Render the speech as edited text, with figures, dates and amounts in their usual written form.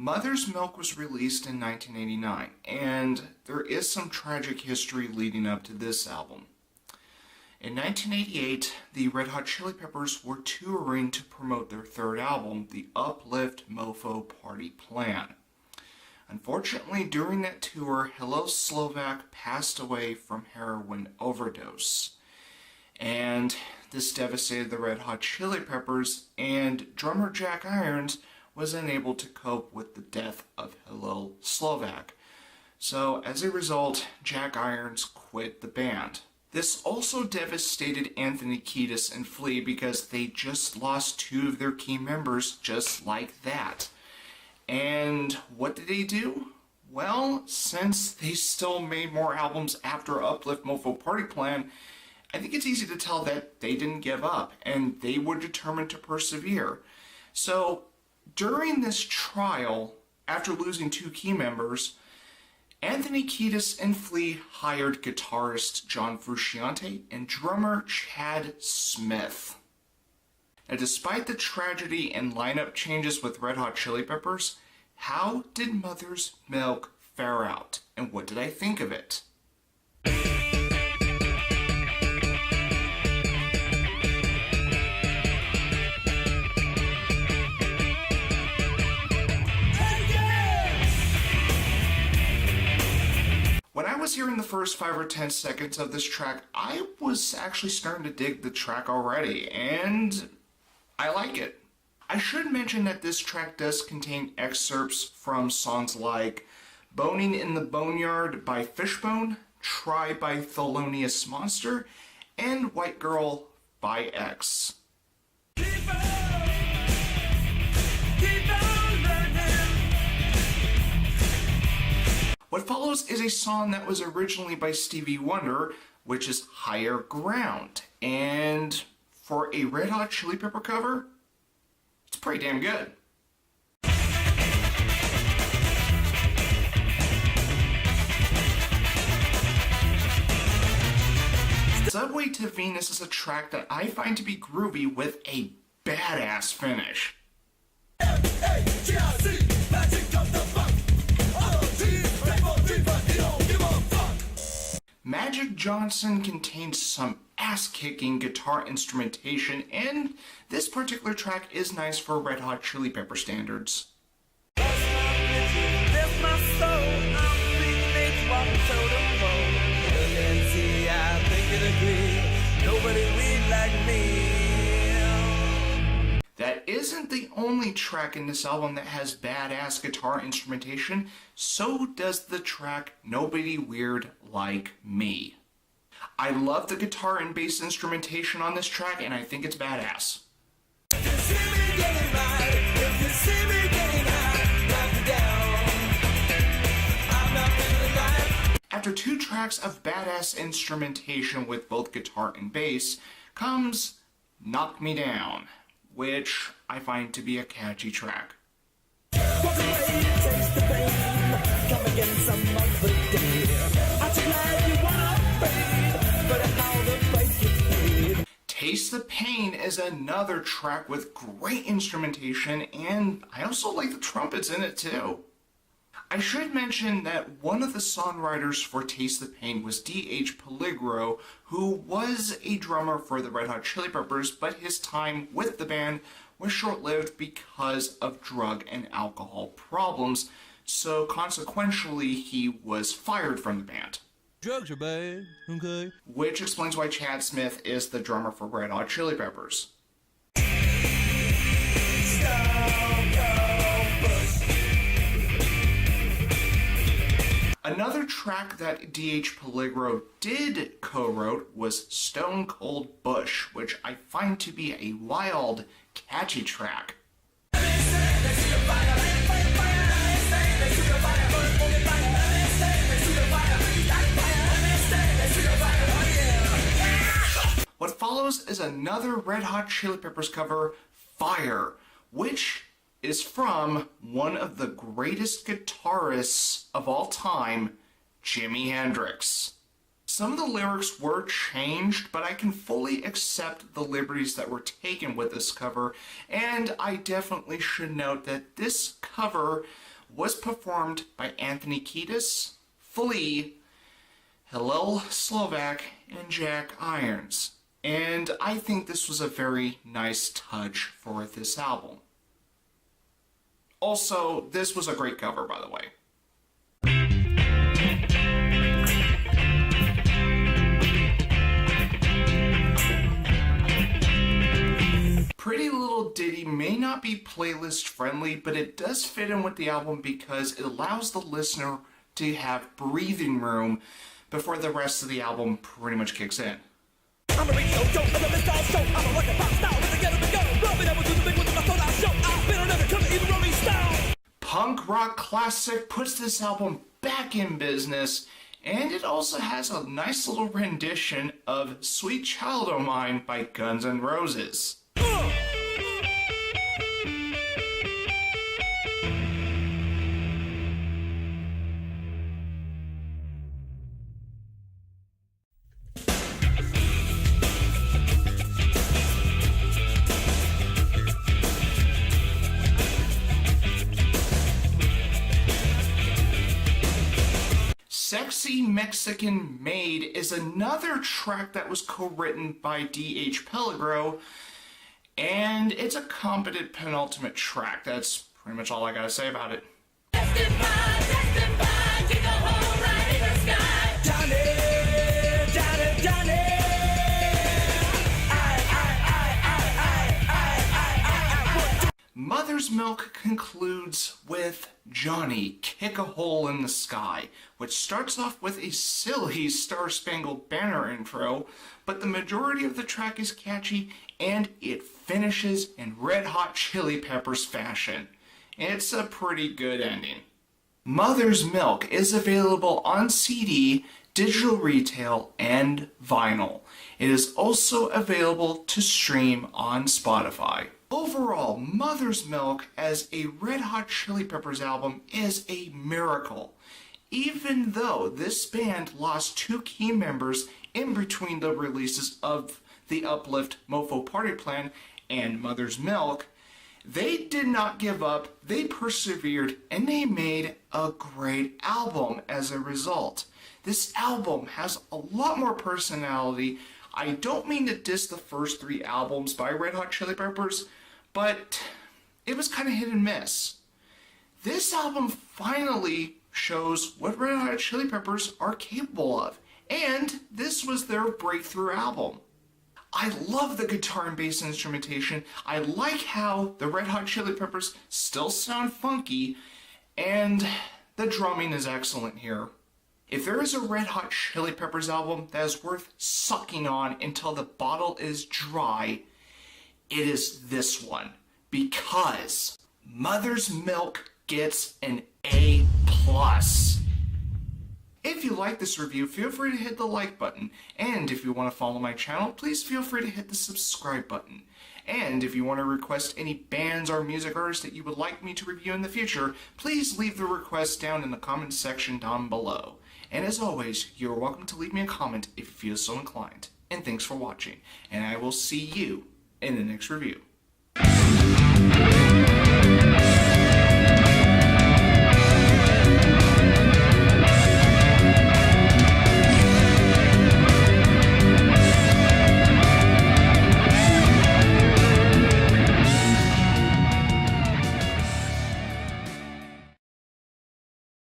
Mother's Milk was released in 1989, and there is some tragic history leading up to this album. In 1988, the Red Hot Chili Peppers were touring to promote their third album, the Uplift Mofo Party Plan. Unfortunately, during that tour, Hello Slovak passed away from heroin overdose. And this devastated the Red Hot Chili Peppers, and drummer Jack Irons was unable to cope with the death of Hello Slovak. So, as a result, Jack Irons quit the band. This also devastated Anthony Kiedis and Flea because they just lost two of their key members just like that. And what did they do? Well, since they still made more albums after Uplift Mofo Party Plan, I think it's easy to tell that they didn't give up, and they were determined to persevere. So, during this trial, after losing two key members, Anthony Kiedis and Flea hired guitarist John Frusciante and drummer Chad Smith. Now, despite the tragedy and lineup changes with Red Hot Chili Peppers, how did Mother's Milk fare out, and what did I think of it? When I was hearing the first 5 or 10 seconds of this track, I was actually starting to dig the track already, and I like it. I should mention that this track does contain excerpts from songs like Boning in the Boneyard by Fishbone, Try by Thelonious Monster, and White Girl by X. What follows is a song that was originally by Stevie Wonder, which is Higher Ground. And for a Red Hot Chili Pepper cover, it's pretty damn good. Subway to Venus is a track that I find to be groovy with a badass finish. Magic Johnson contains some ass-kicking guitar instrumentation, and this particular track is nice for Red Hot Chili Pepper standards. That isn't the only track in this album that has badass guitar instrumentation. So does the track Nobody Weird Like Me. I love the guitar and bass instrumentation on this track, and I think it's badass. After 2 tracks of badass instrumentation with both guitar and bass comes Knock Me Down, which I find to be a catchy track. Taste the Pain is another track with great instrumentation, and I also like the trumpets in it too. I should mention that one of the songwriters for Taste the Pain was D.H. Peligro, who was a drummer for the Red Hot Chili Peppers, but his time with the band was short-lived because of drug and alcohol problems, so consequentially he was fired from the band. Drugs are bad, okay? Which explains why Chad Smith is the drummer for Red Hot Chili Peppers. Another track that D.H. Peligro did co-wrote was Stone Cold Bush, which I find to be a wild, catchy track. What follows is another Red Hot Chili Peppers cover, Fire, which is from one of the greatest guitarists of all time, Jimi Hendrix. Some of the lyrics were changed, but I can fully accept the liberties that were taken with this cover, and I definitely should note that this cover was performed by Anthony Kiedis, Flea, Hillel Slovak, and Jack Irons. And I think this was a very nice touch for this album. Also, this was a great cover, by the way. Pretty Little Ditty may not be playlist friendly, but it does fit in with the album because it allows the listener to have breathing room before the rest of the album pretty much kicks in. I'm a radio joke, I'm a missile show, I'm a rocket pop style, with the ghetto to go, rubbing up with the big one, I thought I'd show, I've been another cover, even Rolling Stone. Punk rock classic puts this album back in business, and it also has a nice little rendition of Sweet Child O' Mine by Guns N' Roses. Sexy Mexican Maid is another track that was co-written by D.H. Pellegro, and it's a competent penultimate track. That's pretty much all I gotta say about it. Mother's Milk concludes with Johnny, Kick a Hole in the Sky, which starts off with a silly Star Spangled Banner intro, but the majority of the track is catchy, and it finishes in Red Hot Chili Peppers fashion. It's a pretty good ending. Mother's Milk is available on CD, digital retail, and vinyl. It is also available to stream on Spotify. Overall, Mother's Milk as a Red Hot Chili Peppers album is a miracle. Even though this band lost 2 key members in between the releases of the Uplift Mofo Party Plan and Mother's Milk, they did not give up, they persevered, and they made a great album as a result. This album has a lot more personality. I don't mean to diss the first 3 albums by Red Hot Chili Peppers, but it was kind of hit and miss. This album finally shows what Red Hot Chili Peppers are capable of, and this was their breakthrough album. I love the guitar and bass instrumentation. I like how the Red Hot Chili Peppers still sound funky, and the drumming is excellent here. If there is a Red Hot Chili Peppers album that is worth sucking on until the bottle is dry, it is this one, because Mother's Milk gets an A+. If you like this review, feel free to hit the like button, and if you want to follow my channel, please feel free to hit the subscribe button. And if you want to request any bands or music artists that you would like me to review in the future, please leave the request down in the comments section down below. And as always, you're welcome to leave me a comment if you feel so inclined. And thanks for watching, and I will see you in the next review.